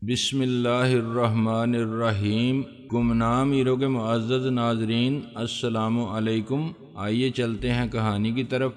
بسم اللہ الرحمن الرحیم۔ گمنام ایرو کے معزز ناظرین، السلام علیکم۔ آئیے چلتے ہیں کہانی کی طرف۔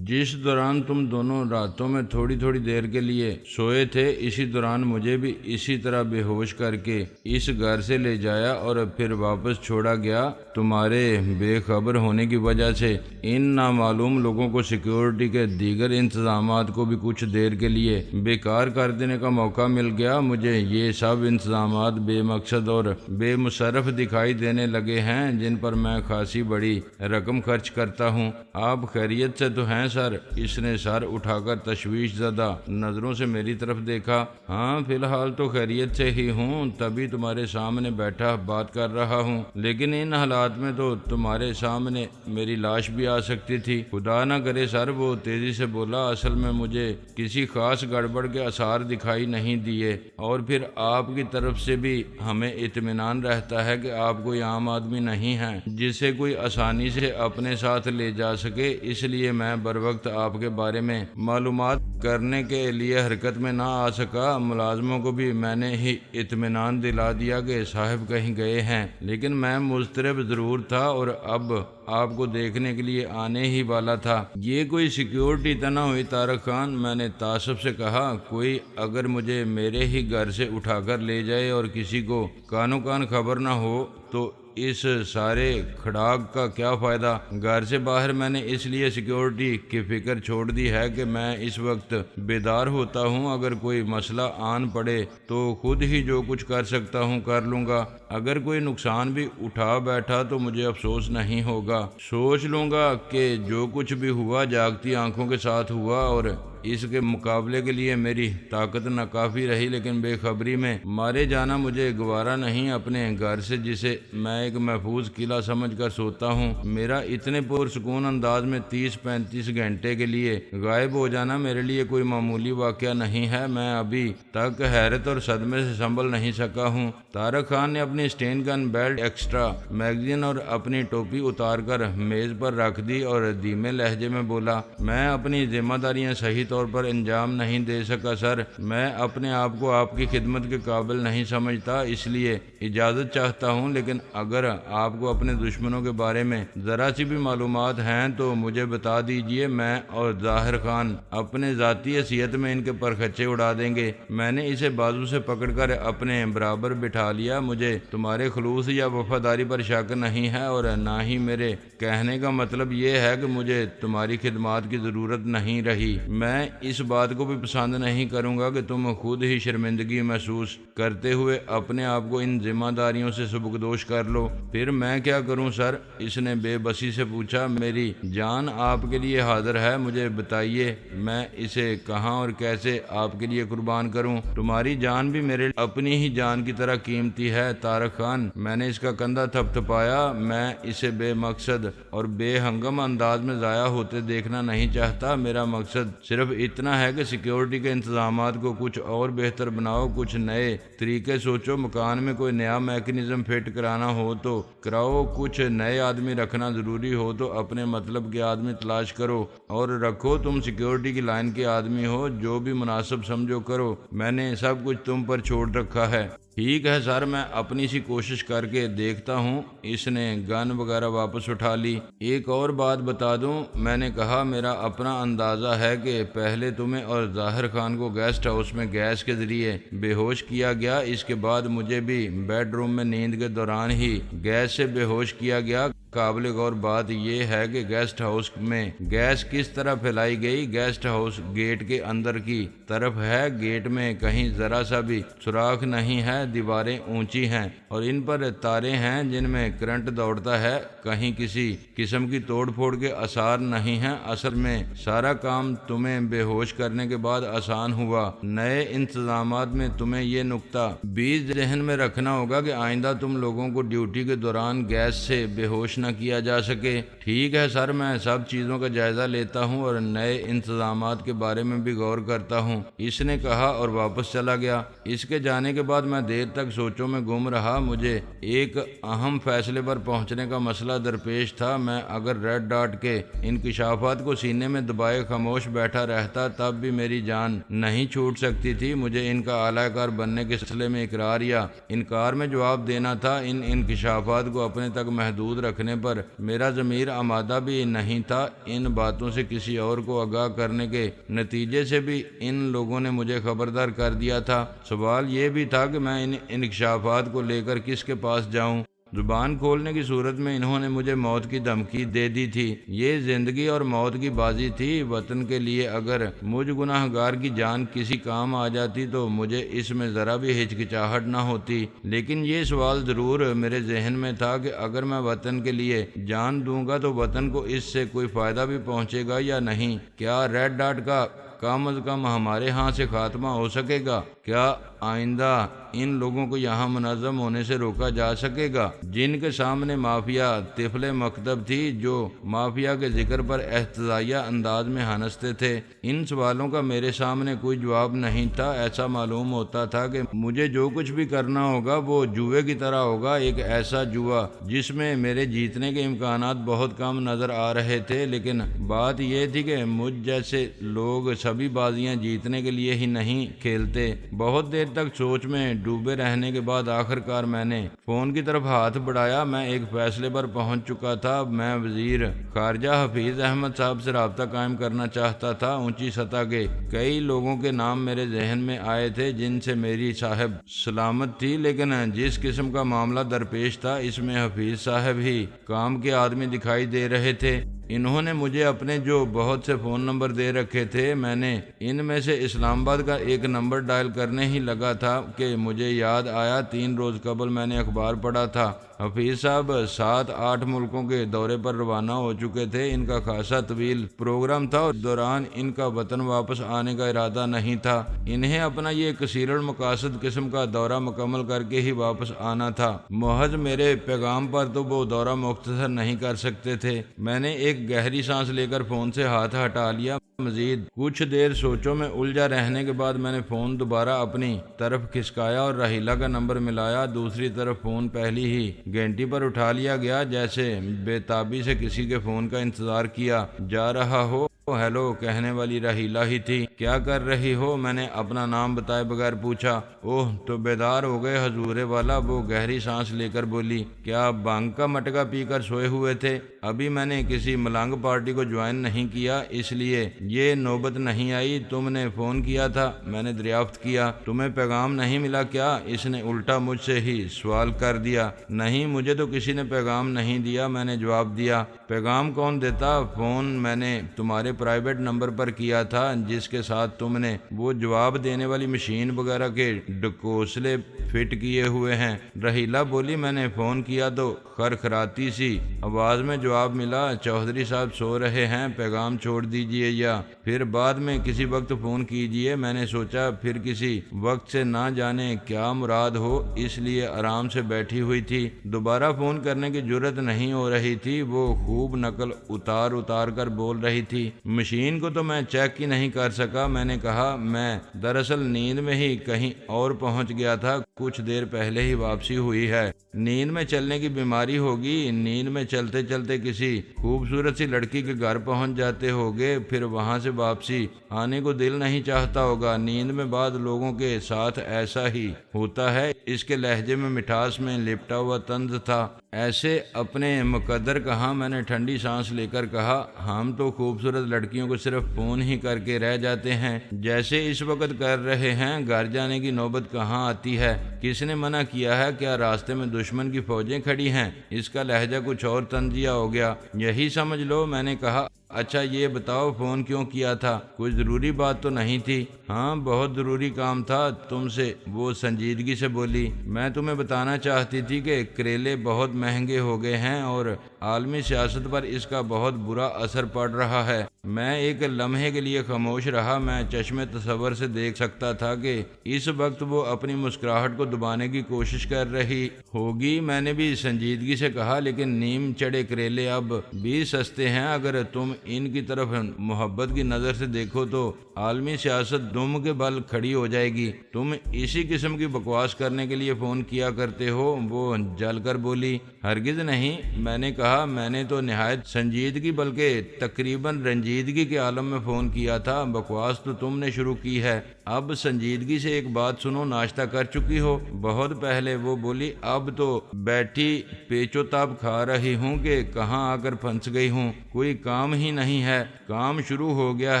جس دوران تم دونوں راتوں میں تھوڑی تھوڑی دیر کے لیے سوئے تھے، اسی دوران مجھے بھی اسی طرح بے ہوش کر کے اس گھر سے لے جایا اور پھر واپس چھوڑا گیا۔ تمہارے بے خبر ہونے کی وجہ سے ان نامعلوم لوگوں کو سیکیورٹی کے دیگر انتظامات کو بھی کچھ دیر کے لیے بیکار کر دینے کا موقع مل گیا۔ مجھے یہ سب انتظامات بے مقصد اور بے مصرف دکھائی دینے لگے ہیں، جن پر میں خاصی بڑی رقم خرچ کرتا ہوں۔ آپ خیریت سے تو ہیں سر؟ اس نے سر اٹھا کر تشویش زدہ نظروں سے میری طرف دیکھا۔ ہاں، فی الحال تو خیریت سے ہی ہوں، تبھی تمہارے سامنے بیٹھا بات کر رہا ہوں، لیکن ان حالات میں تو تمہارے سامنے میری لاش بھی آ سکتی تھی۔ خدا نہ کرے سر، وہ تیزی سے بولا۔ اصل میں مجھے کسی خاص گڑبڑ کے آثار دکھائی نہیں دیے، اور پھر آپ کی طرف سے بھی ہمیں اطمینان رہتا ہے کہ آپ کوئی عام آدمی نہیں ہیں جسے کوئی آسانی سے اپنے ساتھ لے جا سکے، اس لیے میں بر وقت آپ کے بارے میں معلومات کرنے کے لیے حرکت میں نہ آ سکا۔ ملازموں کو بھی میں نے ہی اطمینان دلا دیا کہ صاحب کہیں گئے ہیں، لیکن میں مضطرب ضرور تھا اور اب آپ کو دیکھنے کے لیے آنے ہی والا تھا۔ یہ کوئی سیکیورٹی تو نہ ہوئی طارق خان؟ میں نے تعصب سے کہا۔ کوئی اگر مجھے میرے ہی گھر سے اٹھا کر لے جائے اور کسی کو کانوں کان خبر نہ ہو تو اس سارے کھڑاک کا کیا فائدہ؟ گھر سے باہر میں نے اس لیے سیکیورٹی کی فکر چھوڑ دی ہے کہ میں اس وقت بیدار ہوتا ہوں۔ اگر کوئی مسئلہ آن پڑے تو خود ہی جو کچھ کر سکتا ہوں کر لوں گا۔ اگر کوئی نقصان بھی اٹھا بیٹھا تو مجھے افسوس نہیں ہوگا۔ سوچ لوں گا کہ جو کچھ بھی ہوا جاگتی آنکھوں کے ساتھ ہوا، اور اس کے مقابلے کے لیے میری طاقت ناکافی رہی، لیکن بے خبری میں مارے جانا مجھے گوارا نہیں۔ اپنے گھر سے جسے میں ایک محفوظ قلعہ سمجھ کر سوتا ہوں، میرا اتنے پرسکون انداز میں 30-35 گھنٹے کے لیے غائب ہو جانا میرے لیے کوئی معمولی واقعہ نہیں ہے۔ میں ابھی تک حیرت اور صدمے سے سنبھل نہیں سکا ہوں۔ طارق خان نے اپنی اسٹین گن بیلٹ، ایکسٹرا میگزین اور اپنی ٹوپی اتار کر میز پر رکھ دی اور دھیمے لہجے میں بولا، میں اپنی ذمہ داریاں صحیح طور پر انجام نہیں دے سکا سر۔ میں اپنے آپ کو آپ کی خدمت کے قابل نہیں سمجھتا، اس لیے اجازت چاہتا ہوں، لیکن اگر آپ کو اپنے دشمنوں کے بارے میں ذرا سی بھی معلومات ہیں تو مجھے بتا دیجئے۔ میں اور ظاہر خان اپنے ذاتی حیثیت میں ان کے پرخچے اڑا دیں گے۔ میں نے اسے بازو سے پکڑ کر اپنے برابر بٹھا لیا۔ مجھے تمہارے خلوص یا وفاداری پر شک نہیں ہے، اور نہ ہی میرے کہنے کا مطلب یہ ہے کہ مجھے تمہاری خدمات کی ضرورت نہیں رہی۔ میں اس بات کو بھی پسند نہیں کروں گا کہ تم خود ہی شرمندگی محسوس کرتے ہوئے اپنے آپ کو ان ذمہ داریوں سے سبکدوش کر لو۔ پھر میں کیا کروں سر؟ اس نے بے بسی سے پوچھا۔ میری جان آپ کے لیے حاضر ہے، مجھے بتائیے میں اسے کہاں اور کیسے آپ کے لیے قربان کروں؟ تمہاری جان بھی میرے اپنی ہی جان کی طرح قیمتی ہے طارق خان۔ میں نے اس کا کندھا تھپتھپایا۔ میں اسے بے مقصد اور بے ہنگم انداز میں ضائع ہوتے دیکھنا نہیں چاہتا۔ میرا مقصد صرف اتنا ہے کہ سیکیورٹی کے انتظامات کو کچھ اور بہتر بناؤ، کچھ نئے طریقے سوچو۔ مکان میں کوئی نیا میکینزم فٹ کرانا ہو تو کراؤ، کچھ نئے آدمی رکھنا ضروری ہو تو اپنے مطلب کے آدمی تلاش کرو اور رکھو۔ تم سیکیورٹی کی لائن کے آدمی ہو، جو بھی مناسب سمجھو کرو، میں نے سب کچھ تم پر چھوڑ رکھا ہے۔ ٹھیک ہے سر، میں اپنی سی کوشش کر کے دیکھتا ہوں۔ اس نے گن وغیرہ واپس اٹھا لی۔ ایک اور بات بتا دوں، میں نے کہا، میرا اپنا اندازہ ہے کہ پہلے تمہیں اور ظاہر خان کو گیسٹ ہاؤس میں گیس کے ذریعے بے ہوش کیا گیا، اس کے بعد مجھے بھی بیڈ روم میں نیند کے دوران ہی گیس سے بے ہوش کیا گیا۔ قابل غور بات یہ ہے کہ گیسٹ ہاؤس میں گیس کس طرح پھیلائی گئی؟ گیسٹ ہاؤس گیٹ کے اندر کی طرف ہے، گیٹ میں کہیں ذرا سا بھی سوراخ نہیں ہے، دیواریں اونچی ہیں اور ان پر تاریں ہیں جن میں کرنٹ دوڑتا ہے، کہیں کسی قسم کی توڑ پھوڑ کے آثار نہیں ہیں۔ اصل میں سارا کام تمہیں بے ہوش کرنے کے بعد آسان ہوا۔ نئے انتظامات میں تمہیں یہ نقطہ بھی ذہن میں رکھنا ہوگا کہ آئندہ تم لوگوں کو ڈیوٹی کے دوران گیس سے بے ہوش نہ نہ کیا جا سکے۔ ٹھیک ہے سر، میں سب چیزوں کا جائزہ لیتا ہوں اور نئے انتظامات کے بارے میں بھی غور کرتا ہوں، اس نے کہا اور واپس چلا گیا۔ اس کے جانے کے بعد میں دیر تک سوچوں میں گم رہا۔ مجھے ایک اہم فیصلے پر پہنچنے کا مسئلہ درپیش تھا۔ میں اگر ریڈ ڈاٹ کے انکشافات کو سینے میں دبائے خاموش بیٹھا رہتا تب بھی میری جان نہیں چھوٹ سکتی تھی۔ مجھے ان کا اعلی کار بننے کے سلسلے میں اقرار یا انکار میں جواب دینا تھا۔ ان انکشافات کو اپنے تک محدود رکھنے پر میرا ضمیر آمادہ بھی نہیں تھا۔ ان باتوں سے کسی اور کو آگاہ کرنے کے نتیجے سے بھی ان لوگوں نے مجھے خبردار کر دیا تھا۔ سوال یہ بھی تھا کہ میں ان انکشافات کو لے کر کس کے پاس جاؤں۔ زبان کھولنے کی صورت میں انہوں نے مجھے موت کی دھمکی دے دی تھی۔ یہ زندگی اور موت کی بازی تھی۔ وطن کے لیے اگر مجھ گناہ گار کی جان کسی کام آ جاتی تو مجھے اس میں ذرا بھی ہچکچاہٹ نہ ہوتی، لیکن یہ سوال ضرور میرے ذہن میں تھا کہ اگر میں وطن کے لیے جان دوں گا تو وطن کو اس سے کوئی فائدہ بھی پہنچے گا یا نہیں؟ کیا ریڈ ڈاٹ کا کم از کم ہمارے ہاں سے خاتمہ ہو سکے گا؟ کیا آئندہ ان لوگوں کو یہاں منظم ہونے سے روکا جا سکے گا جن کے سامنے مافیا طفل مکتب تھی، جو مافیا کے ذکر پر احتجاجیہ انداز میں ہنستے تھے؟ ان سوالوں کا میرے سامنے کوئی جواب نہیں تھا۔ ایسا معلوم ہوتا تھا کہ مجھے جو کچھ بھی کرنا ہوگا وہ جوئے کی طرح ہوگا، ایک ایسا جوا جس میں میرے جیتنے کے امکانات بہت کم نظر آ رہے تھے۔ لیکن بات یہ تھی کہ مجھ جیسے لوگ سبھی بازیاں جیتنے کے لیے ہی نہیں کھیلتے۔ بہت دیر تک سوچ میں ڈوبے رہنے کے بعد آخر کار میں نے فون کی طرف ہاتھ بڑھایا۔ میں ایک فیصلے پر پہنچ چکا تھا۔ میں وزیر خارجہ حفیظ احمد صاحب سے رابطہ قائم کرنا چاہتا تھا۔ اونچی سطح کے کئی لوگوں کے نام میرے ذہن میں آئے تھے جن سے میری صاحب سلامت تھی، لیکن جس قسم کا معاملہ درپیش تھا اس میں حفیظ صاحب ہی کام کے آدمی دکھائی دے رہے تھے۔ انہوں نے مجھے اپنے جو بہت سے فون نمبر دے رکھے تھے، میں نے ان میں سے اسلام آباد کا ایک نمبر ڈائل کرنے ہی لگا تھا کہ مجھے یاد آیا 3 روز قبل میں نے اخبار پڑھا تھا حفیظ صاحب 7-8 ملکوں کے دورے پر روانہ ہو چکے تھے۔ ان کا خاصا طویل پروگرام تھا اور دوران ان کا وطن واپس آنے کا ارادہ نہیں تھا۔ انہیں اپنا یہ کثیر المقاصد قسم کا دورہ مکمل کر کے ہی واپس آنا تھا۔ محض میرے پیغام پر تو وہ دورہ مختصر نہیں کر سکتے تھے۔ میں نے ایک گہری سانس لے کر فون سے ہاتھ ہٹا لیا۔ مزید کچھ دیر سوچوں میں الجھا رہنے کے بعد میں نے فون دوبارہ اپنی طرف کھسکایا اور راہیلہ کا نمبر ملایا۔ دوسری طرف فون پہلی ہی گھنٹی پر اٹھا لیا گیا، جیسے بے تابی سے کسی کے فون کا انتظار کیا جا رہا ہو۔ ہیلو کہنے والی راہیلہ ہی تھی۔ کیا کر رہی ہو؟ میں نے اپنا نام بتائے بغیر پوچھا۔ اوہ تو بیدار ہو گئے حضور والا، وہ گہری سانس لے کر بولی۔ کیا بھنگ کا مٹکا پی کر سوئے ہوئے تھے؟ ابھی میں نے کسی ملنگ پارٹی کو جوائن نہیں کیا، اس لیے یہ نوبت نہیں آئی۔ تم نے فون کیا تھا؟ میں نے دریافت کیا۔ تمہیں پیغام نہیں ملا کیا؟ اس نے الٹا مجھ سے ہی سوال کر دیا۔ نہیں، مجھے تو کسی نے پیغام نہیں دیا، میں نے جواب دیا۔ پیغام کون دیتا؟ فون میں نے تمہارے پرائیویٹ نمبر پر کیا تھا جس کے ساتھ تم نے وہ جواب دینے والی مشین وغیرہ کے ڈکوسلے فٹ کیے ہوئے ہیں۔ رحیلہ بولی۔ میں نے فون کیا تو خرخراتی سی آواز میں جواب ملا، چودھری صاحب سو رہے ہیں، پیغام چھوڑ دیجئے یا پھر بعد میں کسی وقت فون کیجئے۔ میں نے سوچا پھر کسی وقت سے نہ جانے کیا مراد ہو، اس لیے آرام سے بیٹھی ہوئی تھی۔ دوبارہ فون کرنے کی جرت نہیں ہو رہی تھی۔ وہ خوب نقل اتار کر بول رہی تھی۔ مشین کو تو میں چیک ہی نہیں کر سکا۔ میں نے کہا میں دراصل نیند میں ہی کہیں اور پہنچ گیا تھا، کچھ دیر پہلے ہی واپسی ہوئی ہے۔ نیند میں چلنے کی بیماری ہوگی، نیند میں چلتے چلتے کسی خوبصورت سی لڑکی کے گھر پہنچ جاتے ہوگے، پھر وہاں سے واپسی آنے کو دل نہیں چاہتا ہوگا۔ نیند میں بعض لوگوں کے ساتھ ایسا ہی ہوتا ہے۔ اس کے لہجے میں مٹھاس میں لپٹا ہوا طنز تھا۔ ایسے اپنے مقدر کہاں؟ میں نے ٹھنڈی سانس لے کر کہا۔ ہم تو خوبصورت لڑکیوں کو صرف فون ہی کر کے رہ جاتے ہیں، جیسے اس وقت کر رہے ہیں۔ گھر جانے کی نوبت کہاں آتی ہے؟ کس نے منع کیا ہے؟ کیا راستے میں دشمن کی فوجیں کھڑی ہیں؟ اس کا لہجہ کچھ اور طنزیہ ہو گیا۔ یہی سمجھ لو۔ میں نے کہا اچھا یہ بتاؤ فون کیوں کیا تھا؟ کوئی ضروری بات تو نہیں تھی؟ ہاں بہت ضروری کام تھا تم سے، وہ سنجیدگی سے بولی۔ میں تمہیں بتانا چاہتی تھی کہ کریلے بہت مہنگے ہو گئے ہیں اور عالمی سیاست پر اس کا بہت برا اثر پڑ رہا ہے۔ میں ایک لمحے کے لیے خاموش رہا۔ میں چشم تصور سے دیکھ سکتا تھا کہ اس وقت وہ اپنی مسکراہٹ کو دبانے کی کوشش کر رہی ہوگی۔ میں نے بھی سنجیدگی سے کہا، لیکن نیم چڑھے کریلے اب بھی سستے ہیں۔ اگر تم ان کی طرف محبت کی نظر سے دیکھو تو عالمی سیاست دم کے بل کھڑی ہو جائے گی۔ تم اسی قسم کی بکواس کرنے کے لیے فون کیا کرتے ہو، وہ جل کر بولی۔ ہرگز نہیں، میں نے کہا، میں نے تو نہایت سنجیدگی بلکہ تقریباً رنجیدگی کے عالم میں فون کیا تھا۔ بکواس تو تم نے شروع کی ہے۔ اب سنجیدگی سے ایک بات سنو، ناشتہ کر چکی ہو؟ بہت پہلے، وہ بولی۔ اب تو بیٹھی پیچو تاب کھا رہی ہوں کہ کہاں آ کر پھنس گئی ہوں۔ کوئی کام ہی نہیں ہے۔ کام شروع ہو گیا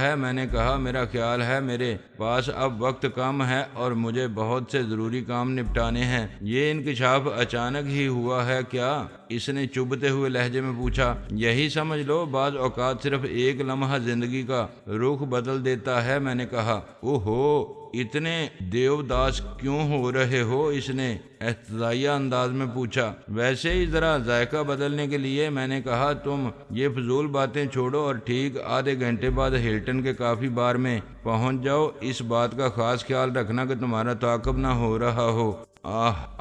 ہے، میں نے کہا۔ میرا خیال ہے میرے پاس اب وقت کم ہے اور مجھے بہت سے ضروری کام نپٹانے ہیں۔ یہ انکشاف اچانک ہی ہوا ہے کیا؟ اس نے چبھتے ہوئے لہجے میں پوچھا۔ یہی سمجھ لو، بعض اوقات صرف ایک لمحہ زندگی کا رخ بدل دیتا ہے، میں نے کہا۔ اوہو، اتنے دیوداس کیوں ہو رہے ہو؟ اس نے احتجاجی انداز میں پوچھا۔ ویسے ہی ذرا ذائقہ بدلنے کے لیے، میں نے کہا۔ تم یہ فضول باتیں چھوڑو اور ٹھیک آدھے گھنٹے بعد ہلٹن کے کافی بار میں پہنچ جاؤ۔ اس بات کا خاص خیال رکھنا کہ تمہارا تعاقب نہ ہو رہا ہو۔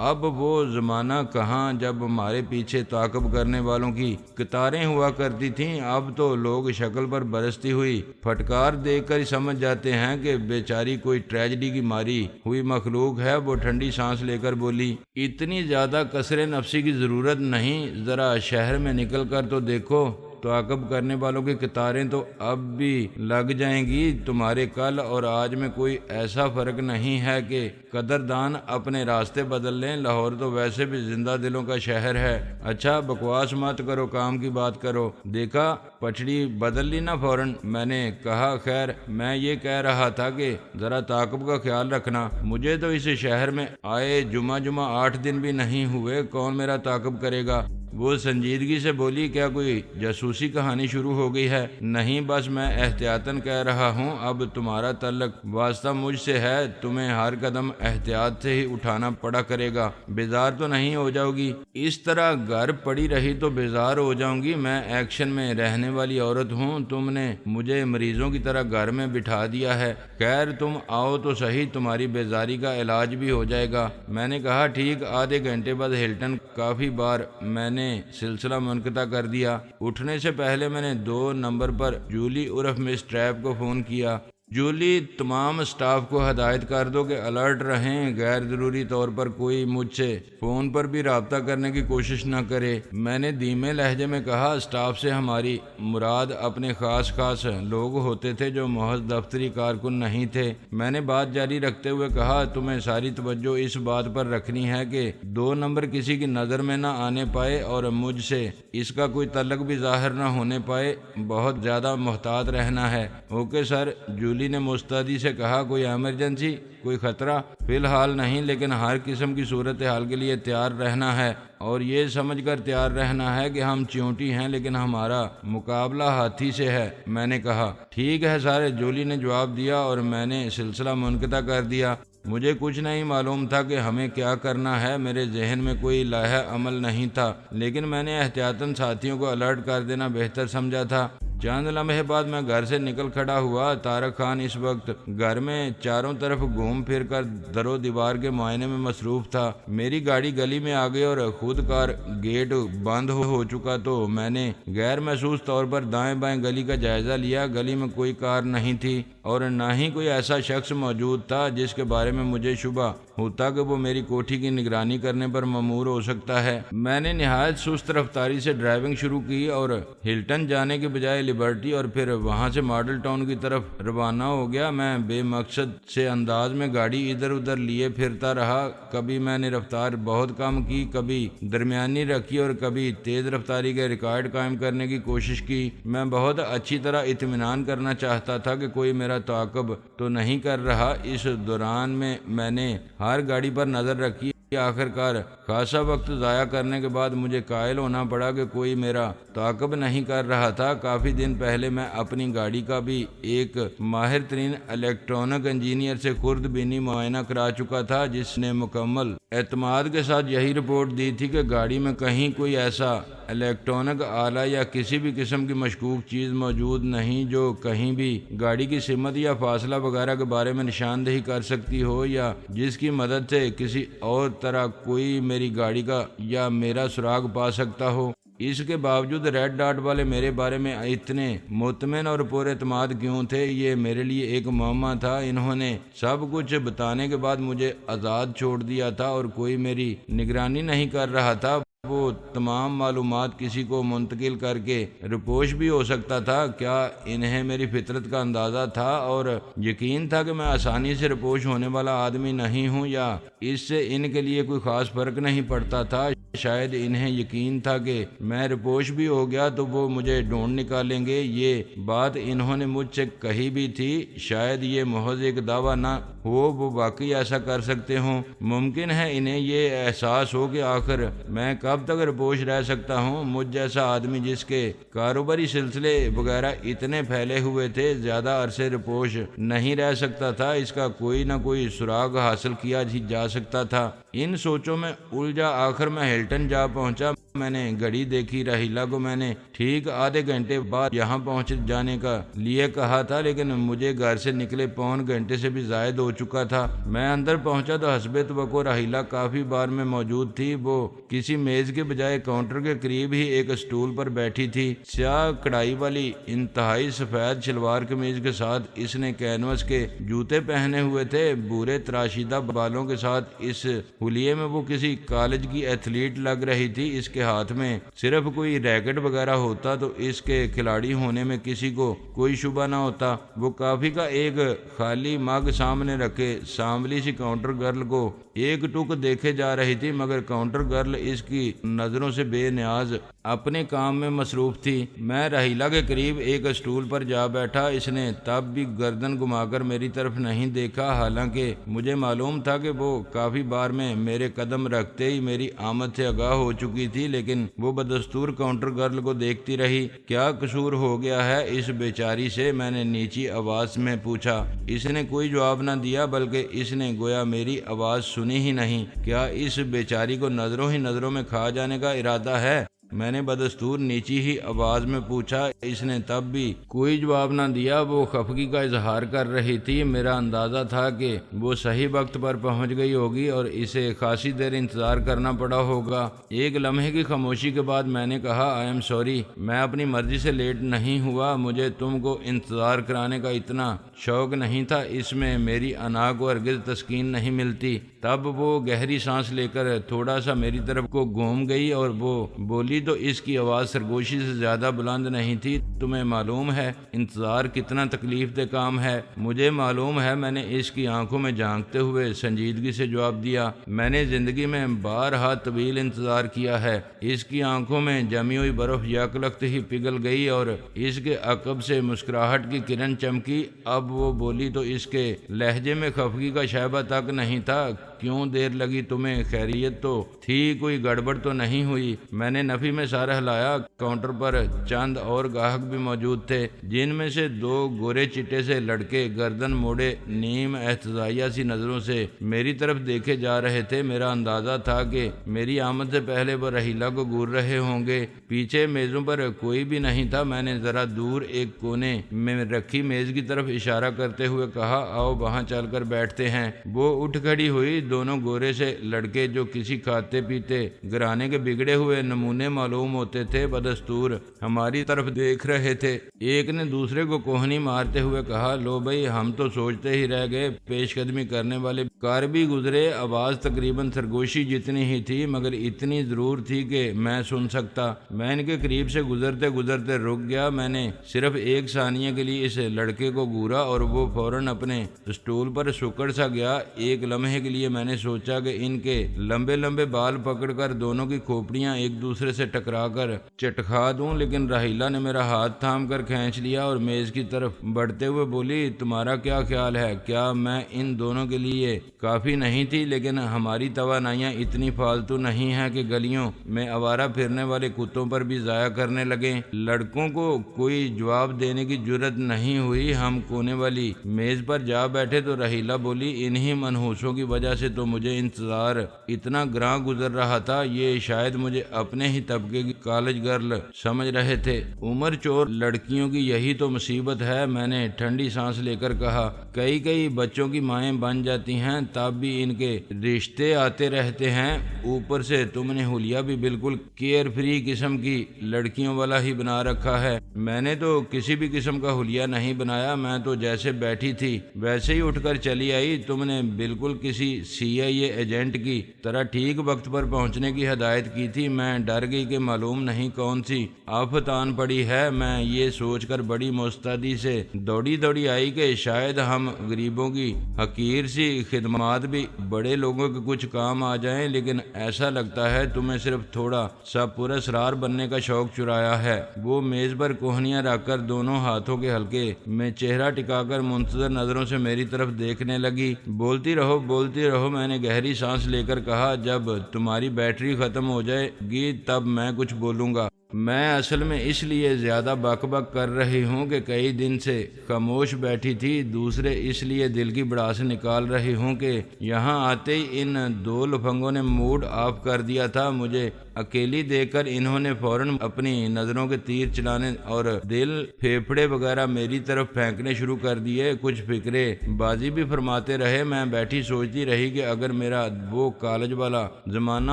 اب وہ زمانہ کہاں جب ہمارے پیچھے تعاقب کرنے والوں کی قطاریں ہوا کرتی تھیں۔ اب تو لوگ شکل پر برستی ہوئی پھٹکار دیکھ کر ہی سمجھ جاتے ہیں کہ بیچاری کوئی ٹریجڈی کی ماری ہوئی مخلوق ہے۔ وہ ٹھنڈی سانس لے کر بولی۔ اتنی زیادہ کسر نفسی کی ضرورت نہیں، ذرا شہر میں نکل کر تو دیکھو۔ تعاقب کرنے والوں کی قطاریں تو اب بھی لگ جائیں گی۔ تمہارے کل اور آج میں کوئی ایسا فرق نہیں ہے کہ قدردان اپنے راستے بدل لیں۔ لاہور تو ویسے بھی زندہ دلوں کا شہر ہے۔ اچھا، بکواس مت کرو، کام کی بات کرو۔ دیکھا پچھڑی بدل لی نا فوراً۔ میں نے کہا، خیر، میں یہ کہہ رہا تھا کہ ذرا تعاقب کا خیال رکھنا۔ مجھے تو اس شہر میں آئے جمعہ 8 دن بھی نہیں ہوئے، کون میرا تعاقب کرے گا؟ وہ سنجیدگی سے بولی۔ کیا کوئی جاسوسی کہانی شروع ہو گئی ہے؟ نہیں، بس میں احتیاطاً کہہ رہا ہوں۔ اب تمہارا تعلق واسطہ مجھ سے ہے، تمہیں ہر قدم احتیاط سے ہی اٹھانا پڑا کرے گا۔ بیزار تو نہیں ہو جاؤ گی؟ اس طرح گھر پڑی رہی تو بیزار ہو جاؤں گی؟ میں ایکشن میں رہنے والی عورت ہوں، تم نے مجھے مریضوں کی طرح گھر میں بٹھا دیا ہے۔ خیر، تم آؤ تو صحیح، تمہاری بیزاری کا علاج بھی ہو جائے گا۔ میں نے کہا، ٹھیک آدھے گھنٹے بعد ہلٹن کافی بار میں نے سلسلہ منقطع کر دیا۔ اٹھنے سے پہلے میں نے 2 نمبر پر جولی عرف مس ٹریپ کو فون کیا۔ جولی، تمام سٹاف کو ہدایت کر دو کہ الرٹ رہیں، غیر ضروری طور پر کوئی مجھ سے فون پر بھی رابطہ کرنے کی کوشش نہ کرے۔ میں نے دھیمے لہجے میں کہا، سٹاف سے ہماری مراد اپنے خاص لوگ ہوتے تھے جو محض دفتری کارکن نہیں تھے۔ میں نے بات جاری رکھتے ہوئے کہا، تمہیں ساری توجہ اس بات پر رکھنی ہے کہ 2 نمبر کسی کی نظر میں نہ آنے پائے اور مجھ سے اس کا کوئی تعلق بھی ظاہر نہ ہونے پائے۔ بہت زیادہ محتاط رہنا ہے۔ اوکے سر، جولی نے مستعدی سے کہا۔ کوئی ایمرجنسی، کوئی خطرہ؟ فی الحال نہیں، لیکن ہر قسم کی صورتحال کے لیے تیار رہنا ہے اور یہ سمجھ کر تیار رہنا ہے کہ ہم چیونٹی ہیں لیکن ہمارا مقابلہ ہاتھی سے ہے۔ میں نے کہا، ٹھیک ہے سارے، جولی نے جواب دیا اور میں نے سلسلہ منقطع کر دیا۔ مجھے کچھ نہیں معلوم تھا کہ ہمیں کیا کرنا ہے، میرے ذہن میں کوئی لائحہ عمل نہیں تھا، لیکن میں نے احتیاطاً ساتھیوں کو الرٹ کر دینا بہتر سمجھا تھا۔ چند لمحے بعد میں گھر سے نکل کھڑا ہوا۔ طارق خان اس وقت گھر میں چاروں طرف گھوم پھر کر در و دیوار کے معائنے میں مصروف تھا۔ میری گاڑی گلی میں آ گئی اور خود کار گیٹ بند ہو چکا تو میں نے غیر محسوس طور پر دائیں بائیں گلی کا جائزہ لیا۔ گلی میں کوئی کار نہیں تھی اور نہ ہی کوئی ایسا شخص موجود تھا جس کے بارے میں مجھے شبہ ہوتا کہ وہ میری کوٹھی کی نگرانی کرنے پر مأمور ہو سکتا ہے۔ میں نے نہایت سست رفتاری سے ڈرائیونگ شروع کی اور ہلٹن جانے کے بجائے لبرٹی اور پھر وہاں سے ماڈل ٹاؤن کی طرف روانہ ہو گیا۔ میں بے مقصد سے انداز میں گاڑی ادھر ادھر لیے پھرتا رہا۔ کبھی میں نے رفتار بہت کم کی، کبھی درمیانی رکھی اور کبھی تیز رفتاری کے ریکارڈ قائم کرنے کی کوشش کی۔ میں بہت اچھی طرح اطمینان کرنا چاہتا تھا کہ کوئی میرا تعاقب تو نہیں کر رہا۔ اس دوران میں نے ہر گاڑی پر نظر رکھی۔ آخر کار خاصا وقت ضائع کرنے کے بعد مجھے قائل ہونا پڑا کہ کوئی میرا تعاقب نہیں کر رہا تھا۔ کافی دن پہلے میں اپنی گاڑی کا بھی ایک ماہر ترین الیکٹرونک انجینئر سے خرد بینی معائنہ کرا چکا تھا جس نے مکمل اعتماد کے ساتھ یہی رپورٹ دی تھی کہ گاڑی میں کہیں کوئی ایسا الیکٹرانک آلہ یا کسی بھی قسم کی مشکوک چیز موجود نہیں جو کہیں بھی گاڑی کی سمت یا فاصلہ وغیرہ کے بارے میں نشاندہی کر سکتی ہو، یا جس کی مدد سے کسی اور طرح کوئی میری گاڑی کا یا میرا سراغ پا سکتا ہو۔ اس کے باوجود ریڈ ڈاٹ والے میرے بارے میں اتنے مطمئن اور پر اعتماد کیوں تھے، یہ میرے لیے ایک معمہ تھا۔ انہوں نے سب کچھ بتانے کے بعد مجھے آزاد چھوڑ دیا تھا اور کوئی میری نگرانی نہیں کر رہا تھا۔ وہ تمام معلومات کسی کو منتقل کر کے رپوش بھی ہو سکتا تھا۔ کیا انہیں میری فطرت کا اندازہ تھا اور یقین تھا کہ میں آسانی سے رپوش ہونے والا آدمی نہیں ہوں، یا اس سے ان کے لیے کوئی خاص فرق نہیں پڑتا تھا؟ شاید انہیں یقین تھا کہ میں رپوش بھی ہو گیا تو وہ مجھے ڈھونڈ نکالیں گے۔ یہ بات انہوں نے مجھ سے کہی بھی تھی۔ شاید یہ محض ایک دعویٰ نہ ہو، وہ واقعی ایسا کر سکتے ہوں۔ ممکن ہے انہیں یہ احساس ہو کہ آخر میں کب تک رپوش رہ سکتا ہوں۔ مجھ جیسا آدمی جس کے کاروباری سلسلے وغیرہ اتنے پھیلے ہوئے تھے، زیادہ عرصے رپوش نہیں رہ سکتا تھا۔ اس کا کوئی نہ کوئی سراغ حاصل کیا جا سکتا تھا۔ ان سوچوں میں الجھا آخر میں ہلٹن جا پہنچا۔ میں نے گھڑی دیکھی۔ راہیلہ کو میں نے ٹھیک آدھے گھنٹے بعد یہاں پہنچ جانے کا لیے کہا تھا، لیکن مجھے گھر سے نکلے پون گھنٹے سے بھی زائد ہو چکا تھا۔ میں اندر پہنچا تو حسب توقع راہیلہ کافی بار میں موجود تھی۔ وہ کسی میز کے بجائے کاؤنٹر کے قریب ہی ایک اسٹول پر بیٹھی تھی۔ سیاہ کڑائی والی انتہائی سفید شلوار قمیض کے ساتھ اس نے کینوس کے جوتے پہنے ہوئے تھے۔ بورے تراشیدہ بالوں کے ساتھ اس حلیے میں وہ کسی کالج کی ایتھلیٹ لگ رہی تھی۔ اس کے ہاتھ میں صرف کوئی ریکٹ وغیرہ ہوتا تو اس کے کھلاڑی ہونے میں کسی کو کوئی شبہ نہ ہوتا۔ وہ کافی کا ایک خالی مگ سامنے رکھے سانولی سی کاؤنٹر گرل کو ایک ٹک دیکھے جا رہی تھی، مگر کاؤنٹر گرل اس کی نظروں سے بے نیاز اپنے کام میں مصروف تھی۔ میں راہیلہ کے قریب ایک اسٹول پر جا بیٹھا۔ اس نے تب بھی گردن گھما کر میری طرف نہیں دیکھا، حالانکہ مجھے معلوم تھا کہ وہ کافی بار میں میرے قدم رکھتے ہی میری آمد سے آگاہ ہو چکی تھی، لیکن وہ بدستور کاؤنٹر گرل کو دیکھتی رہی۔ کیا قصور ہو گیا ہے اس بیچاری سے؟ میں نے نیچی آواز میں پوچھا۔ اس نے کوئی جواب نہ دیا، بلکہ اس نے گویا میری آواز سنی ہی نہیں۔ کیا اس بیچاری کو نظروں ہی نظروں میں کھا جانے کا ارادہ ہے؟ میں نے بدستور نیچی ہی آواز میں پوچھا۔ اس نے تب بھی کوئی جواب نہ دیا۔ وہ خفگی کا اظہار کر رہی تھی۔ میرا اندازہ تھا کہ وہ صحیح وقت پر پہنچ گئی ہوگی اور اسے خاصی دیر انتظار کرنا پڑا ہوگا۔ ایک لمحے کی خاموشی کے بعد میں نے کہا، آئی ایم سوری، میں اپنی مرضی سے لیٹ نہیں ہوا۔ مجھے تم کو انتظار کرانے کا اتنا شوق نہیں تھا۔ اس میں میری انا کو ہرگز تسکین نہیں ملتی۔ تب وہ گہری سانس لے کر تھوڑا سا میری طرف کو گھوم گئی اور وہ بولی تو اس کی آواز سرگوشی سے زیادہ بلند نہیں تھی، تمہیں معلوم ہے انتظار کتنا تکلیف دہ کام ہے؟ مجھے معلوم ہے، میں نے اس کی آنکھوں میں جھانکتے ہوئے سنجیدگی سے جواب دیا۔ میں نے زندگی میں بارہا طویل انتظار کیا ہے۔ اس کی آنکھوں میں جمی ہوئی برف یکلخت ہی پگھل گئی اور اس کے عقب سے مسکراہٹ کی کرن چمکی۔ اب وہ بولی تو اس کے لہجے میں خفگی کا شائبہ تک نہیں تھا۔ کیوں دیر لگی تمہیں؟ خیریت تو تھی؟ کوئی گڑبڑ تو نہیں ہوئی؟ میں نے نفی میں سر ہلایا۔ کاؤنٹر پر چند اور گاہک بھی موجود تھے، جن میں سے دو گورے چٹے سے لڑکے گردن موڑے نیم احتجاجیہ سی نظروں سے میری طرف دیکھے جا رہے تھے۔ میرا اندازہ تھا کہ میری آمد سے پہلے وہ راہیلہ کو گور رہے ہوں گے۔ پیچھے میزوں پر کوئی بھی نہیں تھا۔ میں نے ذرا دور ایک کونے میں رکھی میز کی طرف اشارہ کرتے ہوئے کہا، آؤ وہاں چل کر بیٹھتے ہیں۔ وہ اٹھ کھڑی ہوئی۔ دونوں گورے سے لڑکے جو کسی کھاتے پیتے گھرانے کے بگڑے ہوئے نمونے معلوم ہوتے تھے، بدستور ہماری طرف دیکھ رہے تھے۔ ایک نے دوسرے کو کوہنی مارتے ہوئے کہا، لو بھائی، ہم تو سوچتے ہی رہ گئے۔ پیش قدمی کرنے والے کار بھی گزرے۔ آواز تقریباً سرگوشی جتنی ہی تھی، مگر اتنی ضرور تھی کہ میں سن سکتا۔ میں ان کے قریب سے گزرتے گزرتے رک گیا۔ میں نے صرف ایک ثانیہ کے لیے اس لڑکے کو گورا اور وہ فوراً اپنے اسٹول پر سکڑ سا گیا۔ ایک لمحے کے لیے میں نے سوچا کہ ان کے لمبے لمبے بال پکڑ کر دونوں کی کھوپڑیاں ایک دوسرے سے سے ٹکرا کر چٹکا دوں، لیکن رحیلہ نے میرا ہاتھ تھام کر کھینچ لیا اور میز کی طرف بڑھتے ہوئے بولی، تمہارا کیا خیال ہے؟ کیا میں ان دونوں کے لیے کافی نہیں تھی؟ لیکن ہماری توانائیاں اتنی فالتو نہیں ہیں کہ گلیوں میں آوارہ پھرنے والے کتوں پر بھی ضائع کرنے لگیں۔ لڑکوں کو کوئی جواب دینے کی جرت نہیں ہوئی۔ ہم کونے والی میز پر جا بیٹھے تو رحیلہ بولی، انہی منحوسوں کی وجہ سے تو مجھے انتظار اتنا گراں گزر رہا تھا، یہ شاید مجھے اپنے ہی طبقے کی کالج گرل سمجھ رہے تھے۔ عمر چور لڑکیوں کی یہی تو مصیبت ہے، میں نے ٹھنڈی سانس لے کر کہا۔ کئی بچوں کی مائیں بن جاتی ہیں، تب بھی ان کے رشتے آتے رہتے ہیں، اوپر سے تم نے حلیہ بھی بالکل کیئر فری قسم کی لڑکیوں والا ہی بنا رکھا ہے۔ میں نے تو کسی بھی قسم کا حلیہ نہیں بنایا، میں تو جیسے بیٹھی تھی ویسے ہی اٹھ کر چلی آئی۔ تم نے بالکل کسی CIA ایجنٹ کی طرح ٹھیک وقت پر پہنچنے کی ہدایت کی تھی۔ میں ڈر گئی کہ معلوم نہیں کون سی آفت آن پڑی ہے۔ میں یہ سوچ کر بڑی مستعدی سے دوڑی آئی کہ شاید ہم غریبوں کی حقیر سی خدمات بھی بڑے لوگوں کے کچھ کام آ جائیں، لیکن ایسا لگتا ہے تمہیں صرف تھوڑا سا پراسرار بننے کا شوق چرایا ہے۔ وہ میز پر کوہنیاں رکھ کر دونوں ہاتھوں کے حلقے میں چہرہ ٹکا کر منتظر نظروں سے میری طرف دیکھنے لگی۔ بولتی رہو، میں نے گہری سانس لے کر کہا، جب تمہاری بیٹری ختم ہو جائے گی تب میں کچھ بولوں گا۔ میں اصل میں اس لیے زیادہ بک کر رہی ہوں کہ کئی دن سے خاموش بیٹھی تھی، دوسرے اس لیے دل کی بڑاس نکال رہی ہوں کہ یہاں آتے ہی ان دو لفنگوں نے موڈ آف کر دیا تھا۔ مجھے اکیلی دیکھ کر انہوں نے فوراً اپنی نظروں کے تیر چلانے اور دل پھیپھڑے وغیرہ میری طرف پھینکنے شروع کر دیے۔ کچھ فکرے بازی بھی فرماتے رہے۔ میں بیٹھی سوچتی رہی کہ اگر میرا وہ کالج والا زمانہ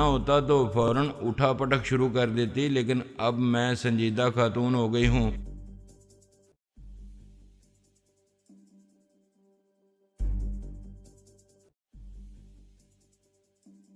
ہوتا تو فوراً اٹھا پٹک شروع کر دیتی، لیکن اب میں سنجیدہ خاتون ہو گئی ہوں۔